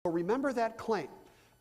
So remember that claim.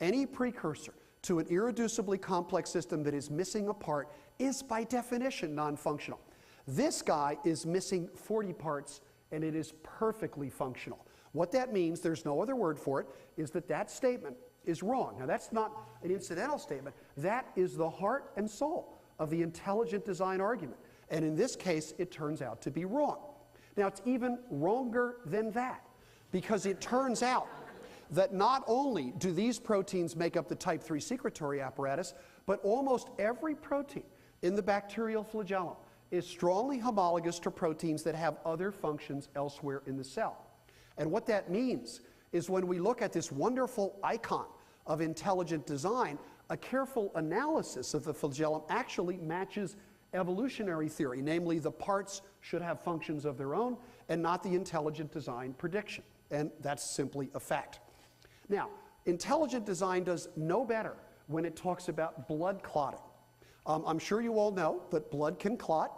Any precursor to an irreducibly complex system that is missing a part is by definition non-functional. This guy is missing 40 parts and it is perfectly functional. What that means, there's no other word for it, is that that statement is wrong. Now that's not an incidental statement. That is the heart and soul of the intelligent design argument. And in this case, it turns out to be wrong. Now it's even wronger than that, because it turns out that not only do these proteins make up the type 3 secretory apparatus, but almost every protein in the bacterial flagellum is strongly homologous to proteins that have other functions elsewhere in the cell. And what that means is when we look at this wonderful icon of intelligent design, a careful analysis of the flagellum actually matches evolutionary theory, namely the parts should have functions of their own and not the intelligent design prediction. And that's simply a fact. Now, intelligent design does no better when it talks about blood clotting. I'm sure you all know that blood can clot,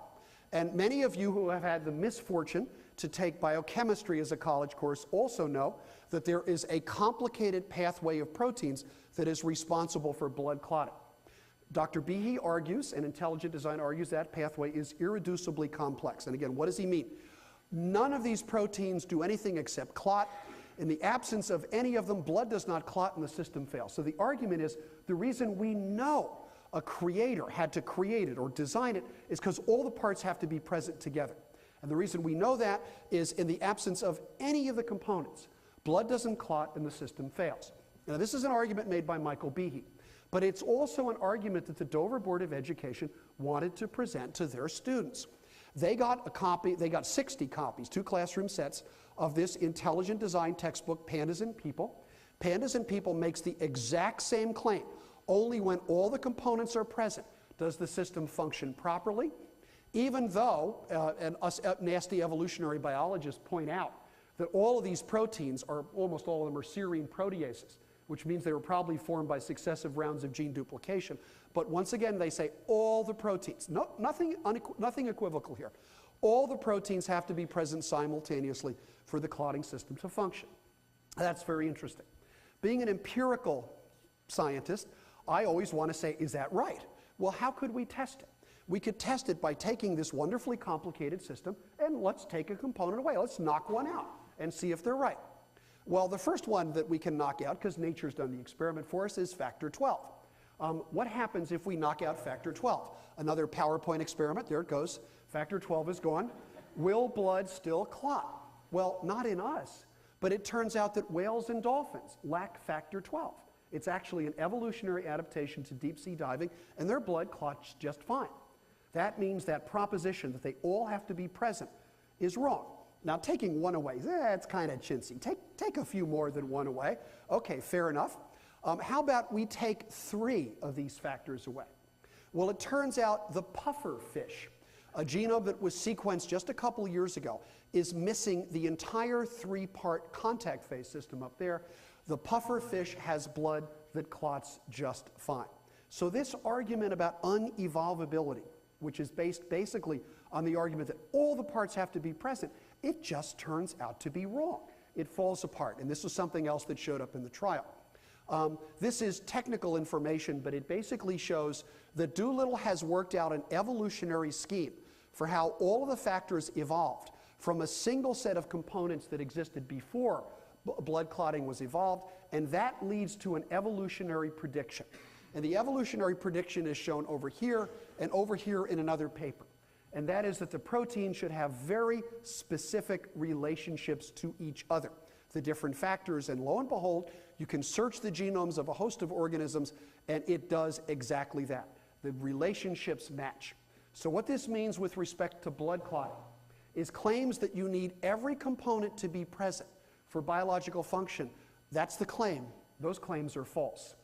and many of you who have had the misfortune to take biochemistry as a college course also know that there is a complicated pathway of proteins that is responsible for blood clotting. Dr. Behe argues, and intelligent design argues, that pathway is irreducibly complex. And again, what does he mean? None of these proteins do anything except clot. In the absence of any of them, blood does not clot and the system fails. So the argument is the reason we know a creator had to create it or design it is because all the parts have to be present together. And the reason we know that is in the absence of any of the components, blood doesn't clot and the system fails. Now this is an argument made by Michael Behe, but it's also an argument that the Dover Board of Education wanted to present to their students. They got a copy, they got 60 copies, 2 classroom sets of this intelligent design textbook, Pandas and People. Pandas and People makes the exact same claim. Only when all the components are present does the system function properly, even though, and us nasty evolutionary biologists point out that all of these proteins are, almost all of them are serine proteases, which means they were probably formed by successive rounds of gene duplication. But once again, they say all the proteins, nothing equivocal here. All the proteins have to be present simultaneously for the clotting system to function. That's very interesting. Being an empirical scientist, I always want to say, is that right? Well, how could we test it? We could test it by taking this wonderfully complicated system and let's take a component away. Let's knock one out and see if they're right. Well, the first one that we can knock out, because nature's done the experiment for us, is factor 12. What happens if we knock out factor 12? Another PowerPoint experiment. There it goes. Factor 12 is gone. Will blood still clot? Well, not in us, but it turns out that whales and dolphins lack factor 12. It's actually an evolutionary adaptation to deep sea diving, and their blood clots just fine. That means that proposition that they all have to be present is wrong. Now, taking one away, that's kind of chintzy. Take a few more than one away. Okay, fair enough. How about we take 3 of these factors away? Well, it turns out the puffer fish, a genome that was sequenced just a couple of years ago, is missing the entire 3-part contact phase system up there. The puffer fish has blood that clots just fine. So this argument about unevolvability, which is based basically on the argument that all the parts have to be present, it just turns out to be wrong. It falls apart. And this was something else that showed up in the trial. This is technical information, but it basically shows that Doolittle has worked out an evolutionary scheme for how all of the factors evolved from a single set of components that existed before blood clotting was evolved, and that leads to an evolutionary prediction. And the evolutionary prediction is shown over here and over here in another paper. And that is that the protein should have very specific relationships to each other, the different factors, and lo and behold, you can search the genomes of a host of organisms and it does exactly that. The relationships match. So what this means with respect to blood clotting is claims that you need every component to be present for biological function. That's the claim. Those claims are false.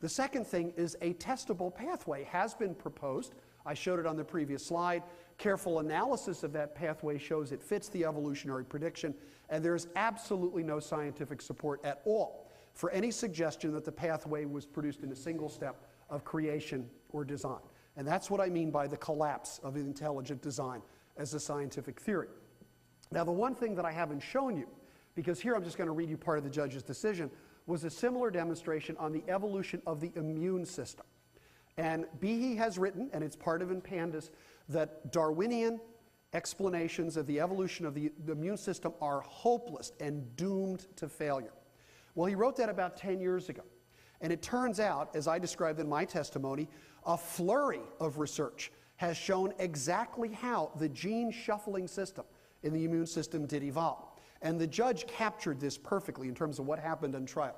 The second thing is a testable pathway has been proposed. I showed it on the previous slide. Careful analysis of that pathway shows it fits the evolutionary prediction, and there's absolutely no scientific support at all for any suggestion that the pathway was produced in a single step of creation or design. And that's what I mean by the collapse of intelligent design as a scientific theory. Now, the one thing that I haven't shown you, because here I'm just going to read you part of the judge's decision, was a similar demonstration on the evolution of the immune system. And Behe has written, and it's part of in Pandas, that Darwinian explanations of the evolution of the immune system are hopeless and doomed to failure. Well, he wrote that about 10 years ago. And it turns out, as I described in my testimony, a flurry of research has shown exactly how the gene shuffling system in the immune system did evolve. And the judge captured this perfectly in terms of what happened in trial.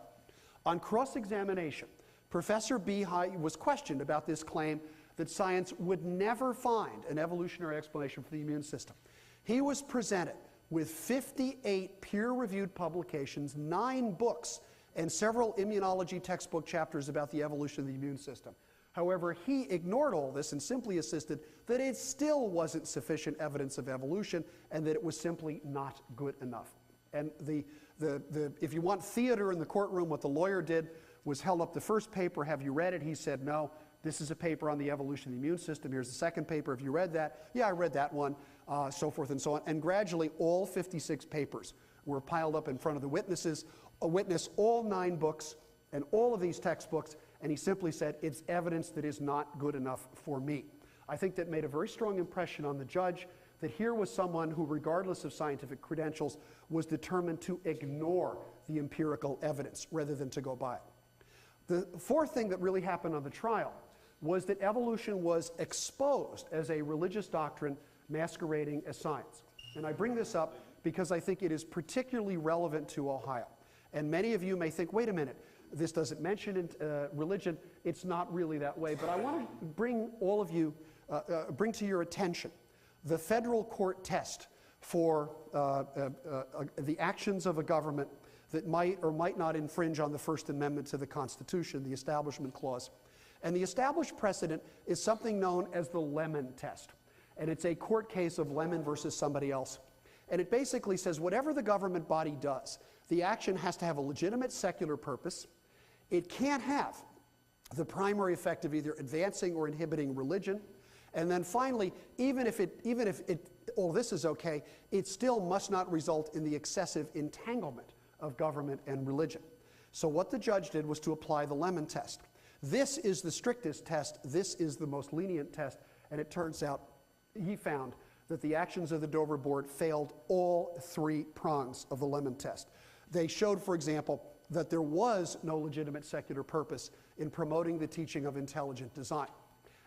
On cross-examination, Professor Behe was questioned about this claim that science would never find an evolutionary explanation for the immune system. He was presented with 58 peer-reviewed publications, 9 books, and several immunology textbook chapters about the evolution of the immune system. However, he ignored all this and simply insisted that it still wasn't sufficient evidence of evolution and that it was simply not good enough. And if you want theater in the courtroom, what the lawyer did was held up the first paper. Have you read it? He said, no, this is a paper on the evolution of the immune system. Here's the second paper. Have you read that? Yeah, I read that one, so forth and so on. And gradually, all 56 papers were piled up in front of the witnesses. A witness, all 9 books and all of these textbooks, and he simply said, it's evidence that is not good enough for me. I think that made a very strong impression on the judge, that here was someone who, regardless of scientific credentials, was determined to ignore the empirical evidence rather than to go by it. The fourth thing that really happened on the trial was that evolution was exposed as a religious doctrine masquerading as science. And I bring this up because I think it is particularly relevant to Ohio. And many of you may think, wait a minute, this doesn't mention religion. It's not really that way. But I want to bring all of you, bring to your attention the federal court test for the actions of a government that might or might not infringe on the First Amendment to the Constitution, the Establishment Clause. And the established precedent is something known as the Lemon test. And it's a court case of Lemon versus somebody else. And it basically says whatever the government body does, the action has to have a legitimate secular purpose. It can't have the primary effect of either advancing or inhibiting religion. And then finally, even if all this is okay, it still must not result in the excessive entanglement of government and religion. So what the judge did was to apply the Lemon test. This is the strictest test. This is the most lenient test. And it turns out he found that the actions of the Dover Board failed all 3 prongs of the Lemon test. They showed, for example, that there was no legitimate secular purpose in promoting the teaching of intelligent design.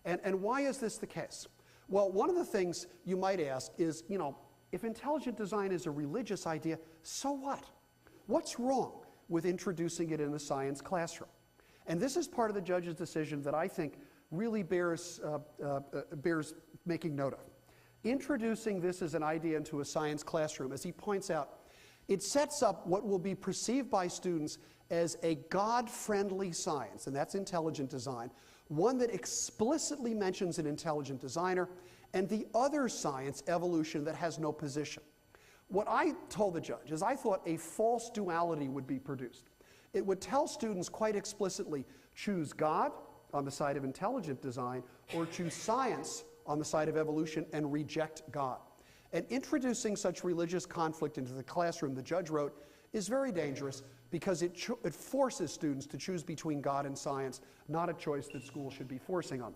And why is this the case? Well, one of the things you might ask is, you know, if intelligent design is a religious idea, so what? What's wrong with introducing it in the science classroom? And this is part of the judge's decision that I think really bears making note of. Introducing this as an idea into a science classroom, as he points out, it sets up what will be perceived by students as a God-friendly science, and that's intelligent design, one that explicitly mentions an intelligent designer, and the other science, evolution, that has no position. What I told the judge is I thought a false duality would be produced. It would tell students quite explicitly, choose God on the side of intelligent design, or choose science on the side of evolution and reject God. And introducing such religious conflict into the classroom, the judge wrote, is very dangerous because it forces students to choose between God and science, not a choice that schools should be forcing on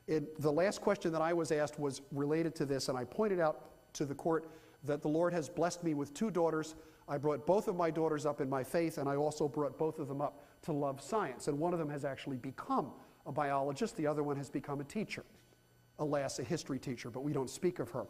them. The last question that I was asked was related to this, and I pointed out to the court that the Lord has blessed me with 2 daughters. I brought both of my daughters up in my faith, and I also brought both of them up to love science. And one of them has actually become a biologist. The other one has become a teacher. Alas, a history teacher, but we don't speak of her.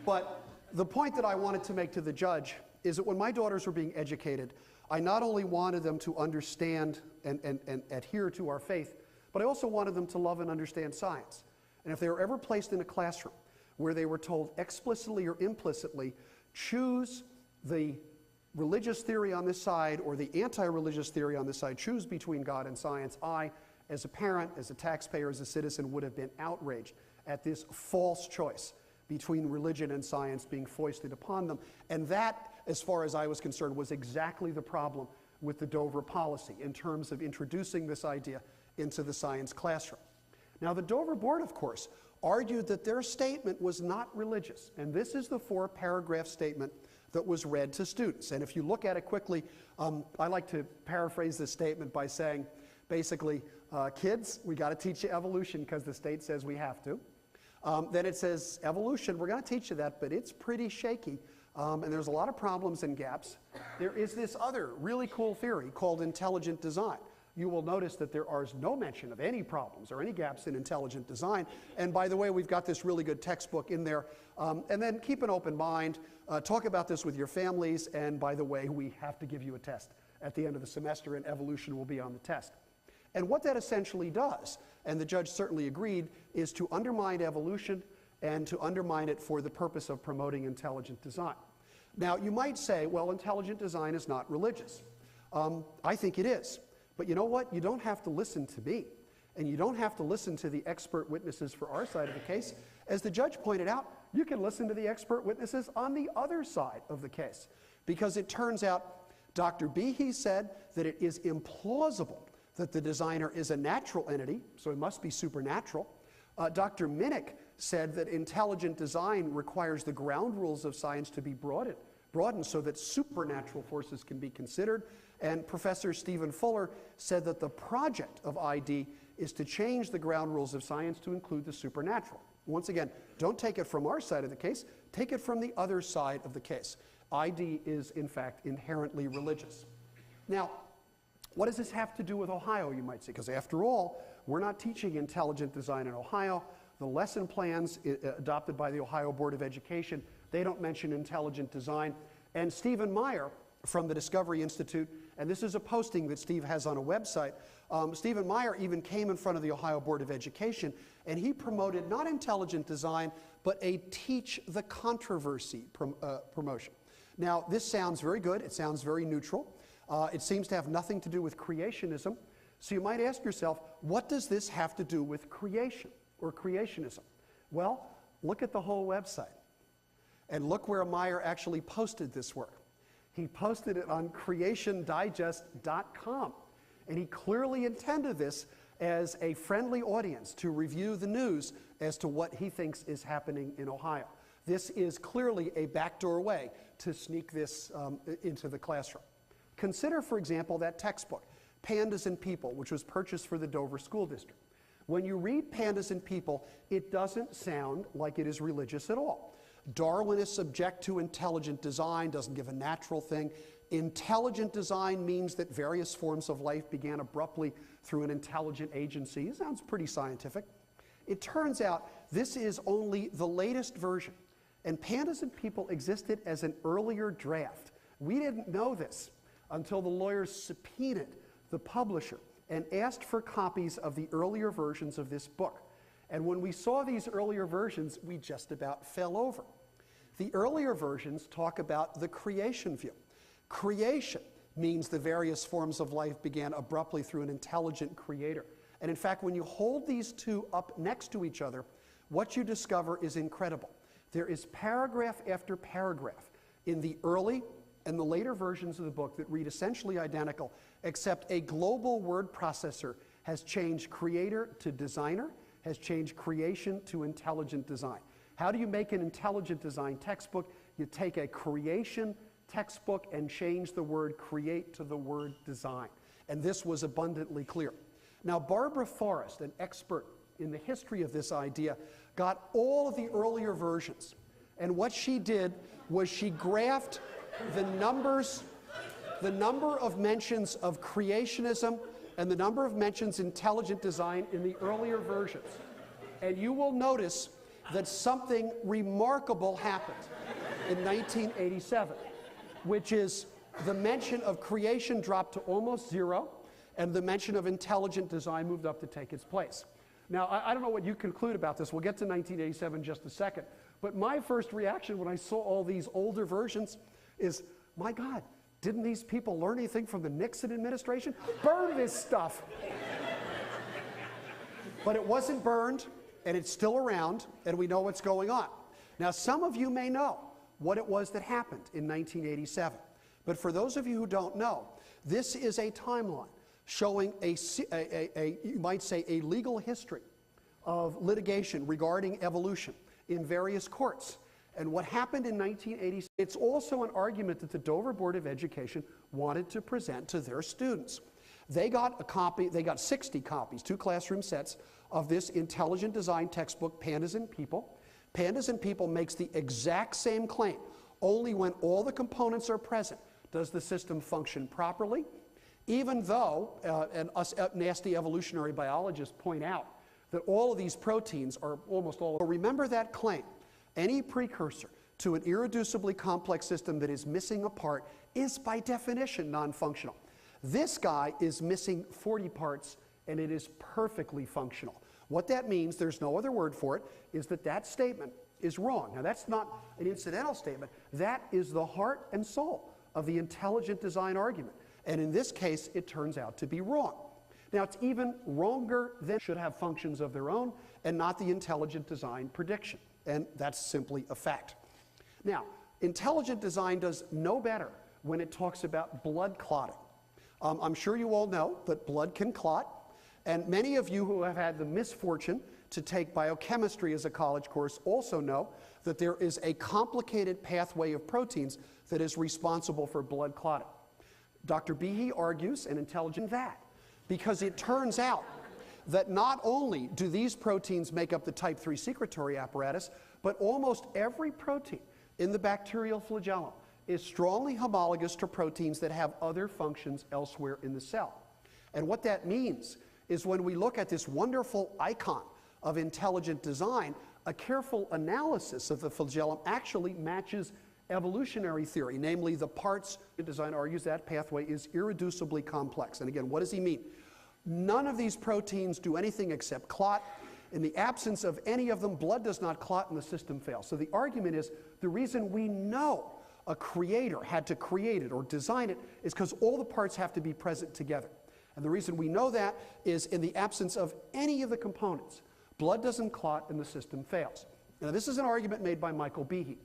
But the point that I wanted to make to the judge is that when my daughters were being educated, I not only wanted them to understand and adhere to our faith, but I also wanted them to love and understand science. And if they were ever placed in a classroom where they were told explicitly or implicitly, choose the religious theory on this side or the anti-religious theory on this side, choose between God and science, I, as a parent, as a taxpayer, as a citizen, would have been outraged at this false choice between religion and science being foisted upon them. And that, as far as I was concerned, was exactly the problem with the Dover policy in terms of introducing this idea into the science classroom. Now, the Dover Board, of course, argued that their statement was not religious. And this is the 4-paragraph statement that was read to students. And if you look at it quickly, I like to paraphrase this statement by saying, basically, kids, we got to teach you evolution because the state says we have to. Then it says, evolution, we're going to teach you that, but it's pretty shaky, and there's a lot of problems and gaps. There is this other really cool theory called intelligent design. You will notice that there is no mention of any problems or any gaps in intelligent design. And by the way, we've got this really good textbook in there. And then keep an open mind, talk about this with your families, and by the way, we have to give you a test at the end of the semester, and evolution will be on the test. And what that essentially does, and the judge certainly agreed, is to undermine evolution and to undermine it for the purpose of promoting intelligent design. Now, you might say, well, intelligent design is not religious. I think it is. But you know what? You don't have to listen to me, and you don't have to listen to the expert witnesses for our side of the case. As the judge pointed out, you can listen to the expert witnesses on the other side of the case, because it turns out Dr. Behe said that it is implausible that the designer is a natural entity, so it must be supernatural. Dr. Minnick said that intelligent design requires the ground rules of science to be broadened so that supernatural forces can be considered. And Professor Stephen Fuller said that the project of ID is to change the ground rules of science to include the supernatural. Once again, don't take it from our side of the case, take it from the other side of the case. ID is, in fact, inherently religious. Now, what does this have to do with Ohio, you might say? Because after all, we're not teaching intelligent design in Ohio. The lesson plans adopted by the Ohio Board of Education, they don't mention intelligent design. And Stephen Meyer from the Discovery Institute, and this is a posting that Steve has on a website, Stephen Meyer even came in front of the Ohio Board of Education, and he promoted not intelligent design, but a teach the controversy promotion. Now, this sounds very good. It sounds very neutral. It seems to have nothing to do with creationism. So you might ask yourself, what does this have to do with creation or creationism? Well, look at the whole website. And look where Meyer actually posted this work. He posted it on creationdigest.com. And he clearly intended this as a friendly audience to review the news as to what he thinks is happening in Ohio. This is clearly a backdoor way to sneak this into the classroom. Consider, for example, that textbook, Pandas and People, which was purchased for the Dover School District. When you read Pandas and People, it doesn't sound like it is religious at all. Darwin is subject to intelligent design, doesn't give a natural thing. Intelligent design means that various forms of life began abruptly through an intelligent agency. It sounds pretty scientific. It turns out this is only the latest version, and Pandas and People existed as an earlier draft. We didn't know this until the lawyers subpoenaed the publisher and asked for copies of the earlier versions of this book. And when we saw these earlier versions, we just about fell over. The earlier versions talk about the creation view. Creation means the various forms of life began abruptly through an intelligent creator. And in fact, when you hold these two up next to each other, what you discover is incredible. There is paragraph after paragraph in the early and the later versions of the book that read essentially identical, except a global word processor has changed creator to designer, has changed creation to intelligent design. How do you make an intelligent design textbook? You take a creation textbook and change the word create to the word design. And this was abundantly clear. Now, Barbara Forrest, an expert in the history of this idea, got all of the earlier versions. And what she did was she graphed the number of mentions of creationism and the number of mentions intelligent design in the earlier versions. And you will notice that something remarkable happened in 1987, which is the mention of creation dropped to almost zero, and the mention of intelligent design moved up to take its place. Now, I don't know what you conclude about this. We'll get to 1987 in just a second. But my first reaction when I saw all these older versions is, my God, didn't these people learn anything from the Nixon administration? Burn this stuff. But it wasn't burned, and it's still around, and we know what's going on. Now, some of you may know what it was that happened in 1987. But for those of you who don't know, this is a timeline showing you might say, a legal history of litigation regarding evolution in various courts. And what happened in 1986, it's also an argument that the Dover Board of Education wanted to present to their students. They got 60 copies, 2 classroom sets, of this intelligent design textbook, Pandas and People. Pandas and People makes the exact same claim. Only when all the components are present does the system function properly, even though, and us nasty evolutionary biologists point out, that all of these proteins are almost all. Remember that claim. Any precursor to an irreducibly complex system that is missing a part is by definition non-functional. This guy is missing 40 parts and it is perfectly functional. What that means, there's no other word for it, is that that statement is wrong. Now that's not an incidental statement. That is the heart and soul of the intelligent design argument. And in this case, it turns out to be wrong. Now it's even wronger than should have functions of their own and not the intelligent design prediction. And that's simply a fact. Now, intelligent design does no better when it talks about blood clotting. I'm sure you all know that blood can clot. And many of you who have had the misfortune to take biochemistry as a college course also know that there is a complicated pathway of proteins that is responsible for blood clotting. Dr. Behe argues, and intelligent that, because it turns out that not only do these proteins make up the type 3 secretory apparatus, but almost every protein in the bacterial flagellum is strongly homologous to proteins that have other functions elsewhere in the cell. And what that means is when we look at this wonderful icon of intelligent design, a careful analysis of the flagellum actually matches evolutionary theory, namely the parts. Design argues that pathway is irreducibly complex. And again, what does he mean? None of these proteins do anything except clot. In the absence of any of them, blood does not clot and the system fails. So the argument is the reason we know a creator had to create it or design it is because all the parts have to be present together. And the reason we know that is in the absence of any of the components, blood doesn't clot and the system fails. Now this is an argument made by Michael Behe.